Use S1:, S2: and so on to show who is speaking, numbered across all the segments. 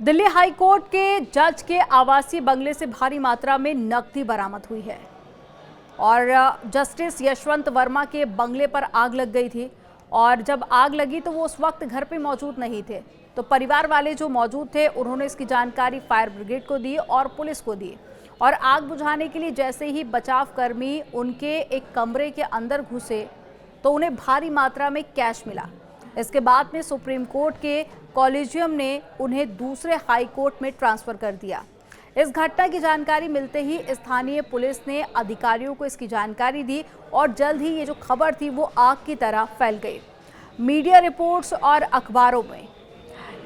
S1: Delhi high court के जज के आवासीय बंगले से भारी मात्रा में नकदी बरामद हुई है और जस्टिस यशवंत वर्मा के बंगले पर आग लग गई थी। और जब आग लगी तो वो उस वक्त घर पे मौजूद नहीं थे, तो परिवार वाले जो मौजूद थे उन्होंने इसकी जानकारी फायर ब्रिगेड को दी और पुलिस को दी। और आग बुझाने के लिए जैसे ही बचाव कर्मी उनके एक कमरे के अंदर घुसे तो उन्हें भारी मात्रा में कैश मिला। इसके बाद में सुप्रीम कोर्ट के कॉलेजियम ने उन्हें दूसरे हाई कोर्ट में ट्रांसफर कर दिया। इस घटना की जानकारी मिलते ही स्थानीय पुलिस ने अधिकारियों को इसकी जानकारी दी और जल्द ही ये जो खबर थी वो आग की तरह फैल गई। मीडिया रिपोर्ट्स और अखबारों में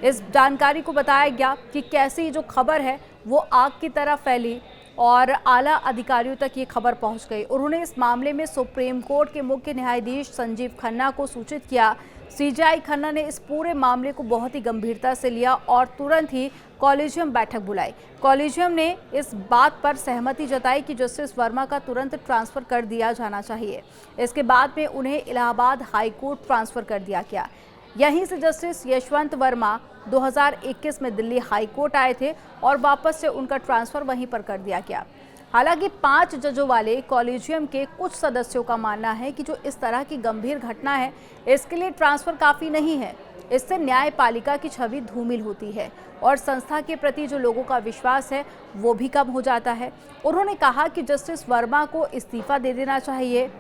S1: इस जानकारी को बताया गया कि कैसे ये जो खबर है वो आग की तरह फैली और आला अधिकारियों तक ये खबर पहुंच गई। उन्होंने इस मामले में सुप्रीम कोर्ट के मुख्य न्यायाधीश संजीव खन्ना को सूचित किया। सीजेआई खन्ना ने इस पूरे मामले को बहुत ही गंभीरता से लिया और तुरंत ही कॉलेजियम बैठक बुलाई। कॉलेजियम ने इस बात पर सहमति जताई कि जस्टिस वर्मा का तुरंत ट्रांसफर कर दिया जाना चाहिए। इसके बाद में उन्हें इलाहाबाद हाई कोर्ट ट्रांसफर कर दिया गया। यहीं से जस्टिस यशवंत वर्मा 2021 में दिल्ली हाई कोर्ट आए थे और वापस से उनका ट्रांसफर वहीं पर कर दिया गया। हालांकि 5 जजों वाले कॉलेजियम के कुछ सदस्यों का मानना है कि जो इस तरह की गंभीर घटना है इसके लिए ट्रांसफर काफ़ी नहीं है। इससे न्यायपालिका की छवि धूमिल होती है और संस्था के प्रति जो लोगों का विश्वास है वो भी कम हो जाता है। उन्होंने कहा कि जस्टिस वर्मा को इस्तीफा दे देना चाहिए।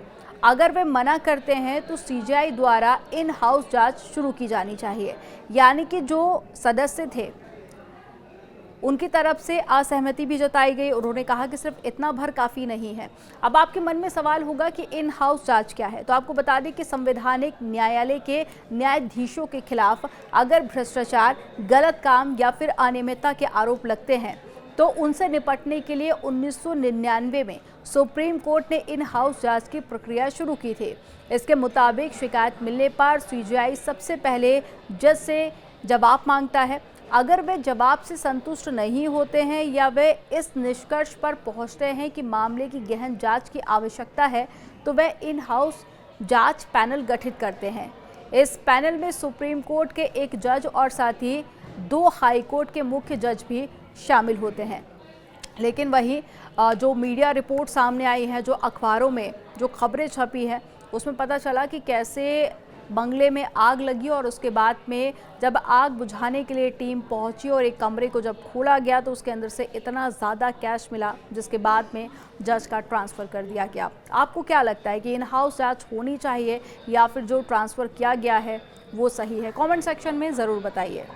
S1: अगर वे मना करते हैं तो सीजेआई द्वारा इन हाउस जांच शुरू की जानी चाहिए। यानी कि जो सदस्य थे उनकी तरफ से असहमति भी जताई गई। उन्होंने कहा कि सिर्फ इतना भर काफ़ी नहीं है। अब आपके मन में सवाल होगा कि इन हाउस जांच क्या है, तो आपको बता दें कि संवैधानिक न्यायालय के न्यायाधीशों के खिलाफ अगर भ्रष्टाचार, गलत काम या फिर अनियमितता के आरोप लगते हैं तो उनसे निपटने के लिए 1999 में सुप्रीम कोर्ट ने इन हाउस जांच की प्रक्रिया शुरू की थी। इसके मुताबिक शिकायत मिलने पर सीजेआई सबसे पहले जज से जवाब मांगता है। अगर वे जवाब से संतुष्ट नहीं होते हैं या वे इस निष्कर्ष पर पहुंचते हैं कि मामले की गहन जांच की आवश्यकता है तो वे इन हाउस जांच पैनल गठित करते हैं। इस पैनल में सुप्रीम कोर्ट के एक जज और साथ ही 2 हाई कोर्ट के मुख्य जज भी शामिल होते हैं। लेकिन वही जो मीडिया रिपोर्ट सामने आई है, जो अखबारों में जो खबरें छपी हैं उसमें पता चला कि कैसे बंगले में आग लगी और उसके बाद में जब आग बुझाने के लिए टीम पहुंची और एक कमरे को जब खोला गया तो उसके अंदर से इतना ज़्यादा कैश मिला जिसके बाद में जज का ट्रांसफ़र कर दिया गया। आपको क्या लगता है कि इन हाउस जांच होनी चाहिए या फिर जो ट्रांसफ़र किया गया है वो सही है? कमेंट सेक्शन में ज़रूर बताइए।